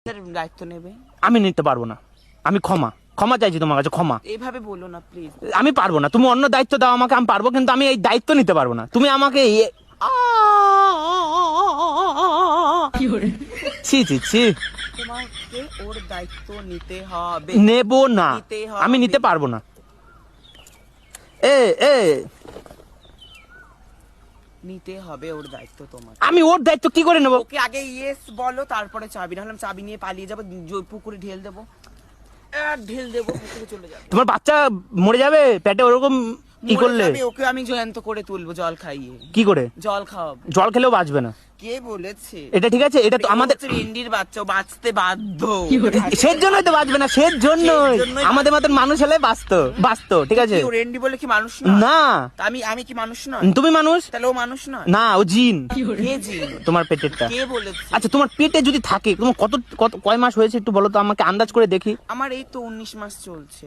দায়িত্ব নেবে? আমি নিতে পারবো না। আমি ক্ষমা চাইছি তোমার কাছে, ক্ষমা। এইভাবে বলো না প্লিজ। আমি পারবো না, তুমি অন্য দায়িত্ব দাও আমাকে, আমি পারবো, কিন্তু আমি এই দায়িত্ব নিতে পারবো না। তুমি আমাকে ছি ছি ছি। তোমাকে ওর দায়িত্ব নিতে হবে। নেবো না, আমি নিতে পারবো না। এ এ নিতে হবে ওর দায়িত্ব তোমার। আমি ওর দায়িত্ব কি করে নেবো? ওকে আগে ইয়েস বলো, তারপরে চাবি। না হলে আমি চাবি নিয়ে পালিয়ে যাবো, পুকুরে ঢেল দেবো, ঢেল দেবো, পুকুরে চলে যাবে। তোমার বাচ্চা মরে যাবে পেটে ওরকম কি করলে? ওকে আমি জ্যান্ত করে তুলবো, জল খাইয়ে। কি করে? জল খাওয়াবো। জল খেলেও বাঁচবে না। কে বলেছে? এটা ঠিক আছে? এটা তো আমাদের রেন্ডির বাচ্চা, বাঁচতে বাধ্য। সেই জন্যই তো বাঁচবে না, সেই জন্যই আমাদের মতন মানুষ হলে বাঁচতো, ঠিক আছে? রেন্ডি বলে কি মানুষ না? না, আমি কি মানুষ না? তুমি মানুষ। তাহলে ও মানুষ না? না, ও জিন। কে জিন? তোমার পেটেরটা। কে বলেছে? আচ্ছা, তোমার পেটে যদি থাকে, তোমার কত কয় মাস হয়েছে একটু বলো তো আমাকে, আন্দাজ করে দেখি। আমার এই তো 19 মাস চলছে।